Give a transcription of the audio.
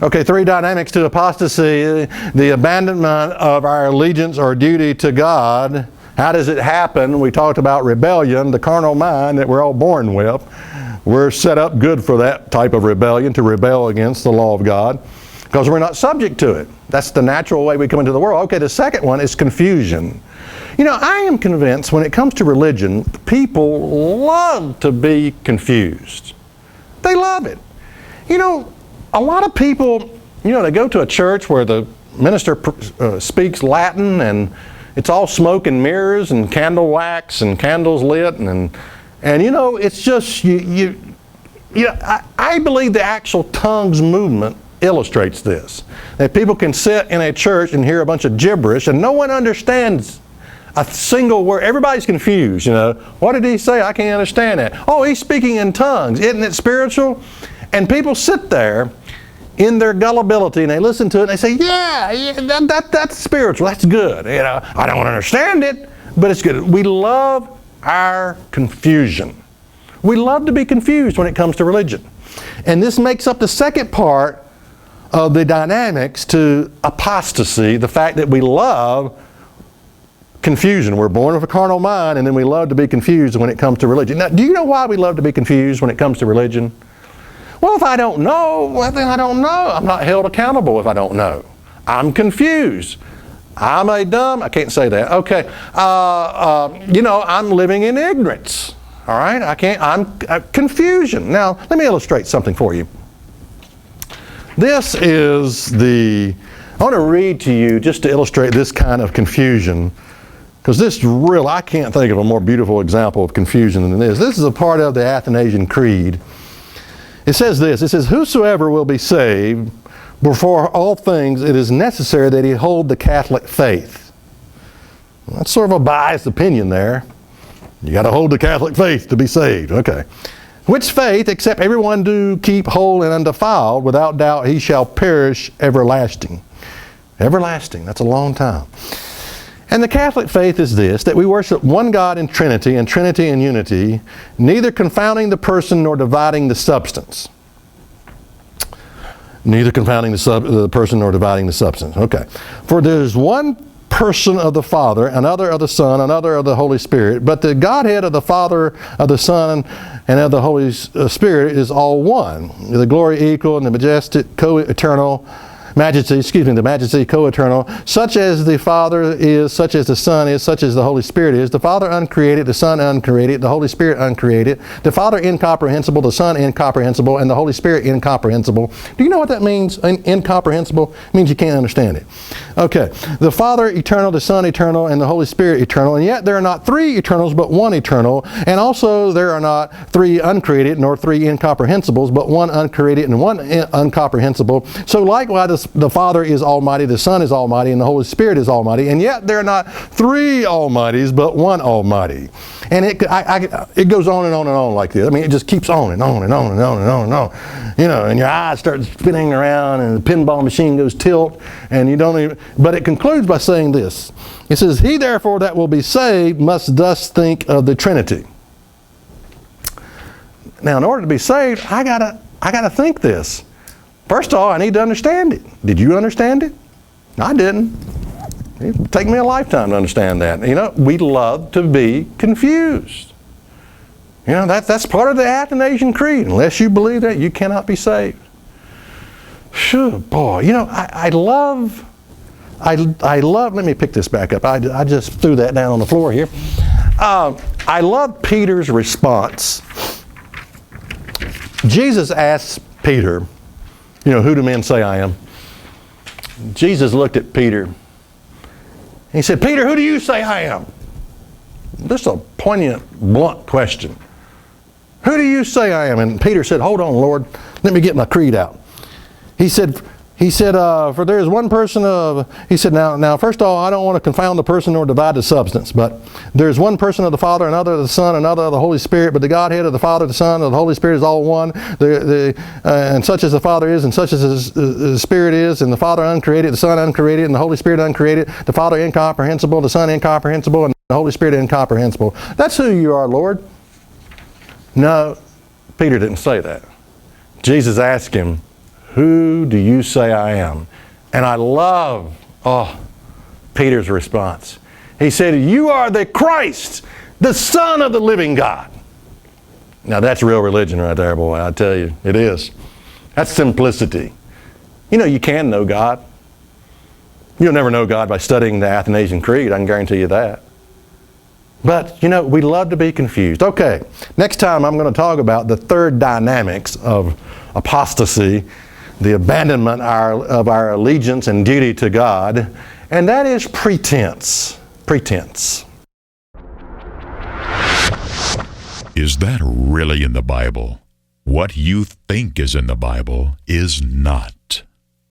Okay, three dynamics to apostasy. The abandonment of our allegiance or duty to God. How does it happen? We talked about rebellion, the carnal mind that we're all born with. We're set up good for that type of rebellion, to rebel against the law of God, because we're not subject to it. That's the natural way we come into the world. Okay, the second one is confusion. You know, I am convinced when it comes to religion, people love to be confused. They love it. You know, a lot of people, you know, they go to a church where the minister speaks Latin and it's all smoke and mirrors and candle wax and candles lit and you know, it's just, I believe the actual tongues movement illustrates this. That people can sit in a church and hear a bunch of gibberish and no one understands a single word. Everybody's confused, you know. What did he say? I can't understand that. Oh, he's speaking in tongues. Isn't it spiritual? And people sit there in their gullibility and they listen to it and they say, yeah, that's spiritual. That's good. You know, I don't understand it, but it's good. We love our confusion. We love to be confused when it comes to religion. And this makes up the second part of the dynamics to apostasy, the fact that we love confusion. We're born with a carnal mind and then we love to be confused when it comes to religion. Now, do you know why we love to be confused when it comes to religion? Well, if I don't know, well then I don't know. I'm not held accountable if I don't know. I'm confused. I'm I can't say that. Okay. You know, I'm living in ignorance. All right? I'm confusion. Now, let me illustrate something for you. This is I want to read to you just to illustrate this kind of confusion. Because I can't think of a more beautiful example of confusion than this. This is a part of the Athanasian Creed. It says this, it says, whosoever will be saved, before all things it is necessary that he hold the Catholic faith. That's sort of a biased opinion there. You got to hold the Catholic faith to be saved. Okay. Which faith, except everyone do keep whole and undefiled, without doubt he shall perish everlasting. Everlasting, that's a long time. And the Catholic faith is this, that we worship one God in Trinity, and Trinity in unity, neither confounding the person nor dividing the substance. Neither confounding the person nor dividing the substance. Okay. For there is one person of the Father, another of the Son, another of the Holy Spirit, but the Godhead of the Father, of the Son, and of the Holy Spirit is all one. The glory equal and the majestic co-eternal the majesty co-eternal, such as the Father is, such as the Son is, such as the Holy Spirit is, the Father uncreated, the Son uncreated, the Holy Spirit uncreated, the Father incomprehensible, the Son incomprehensible, and the Holy Spirit incomprehensible. Do you know what that means? Incomprehensible? It means you can't understand it. Okay. The Father eternal, the Son eternal, and the Holy Spirit eternal, and yet there are not three eternals, but one eternal, and also there are not three uncreated, nor three incomprehensibles, but one uncreated and one incomprehensible. So likewise, the Father is almighty, the Son is almighty, and the Holy Spirit is almighty, and yet there are not three almighties, but one almighty. And it goes on and on and on like this. I mean, it just keeps on and on and on and on and on and on. You know, and your eyes start spinning around, and the pinball machine goes tilt, and you don't even... But it concludes by saying this. It says, he therefore that will be saved must thus think of the Trinity. Now, in order to be saved, I gotta think this. First of all, I need to understand it. Did you understand it? I didn't. It would take me a lifetime to understand that. You know, we love to be confused. You know, that's part of the Athanasian Creed. Unless you believe that, you cannot be saved. Phew, boy, you know, I love, let me pick this back up. I just threw that down on the floor here. I love Peter's response. Jesus asks Peter, you know, who do men say I am? Jesus looked at Peter. He said, Peter, who do you say I am? Just a poignant, blunt question. Who do you say I am? And Peter said, hold on, Lord. Let me get my creed out. He said, for there is one person of, he said, now first of all, I don't want to confound the person nor divide the substance, but there is one person of the Father, another of the Son, another of the Holy Spirit, but the Godhead of the Father, the Son, of the Holy Spirit is all one, and such as the Father is, and such as the Spirit is, and the Father uncreated, the Son uncreated, and the Holy Spirit uncreated, the Father incomprehensible, the Son incomprehensible, and the Holy Spirit incomprehensible. That's who you are, Lord. No, Peter didn't say that. Jesus asked him, who do you say I am? And I love, Peter's response. He said, you are the Christ, the Son of the living God. Now that's real religion right there, boy, I tell you, it is. That's simplicity. You know, you can know God. You'll never know God by studying the Athanasian Creed, I can guarantee you that. But, you know, we love to be confused. Okay, next time I'm going to talk about the third dynamics of apostasy, the abandonment of our allegiance and duty to God, and that is pretense. Pretense. Is that really in the Bible? What you think is in the Bible is not.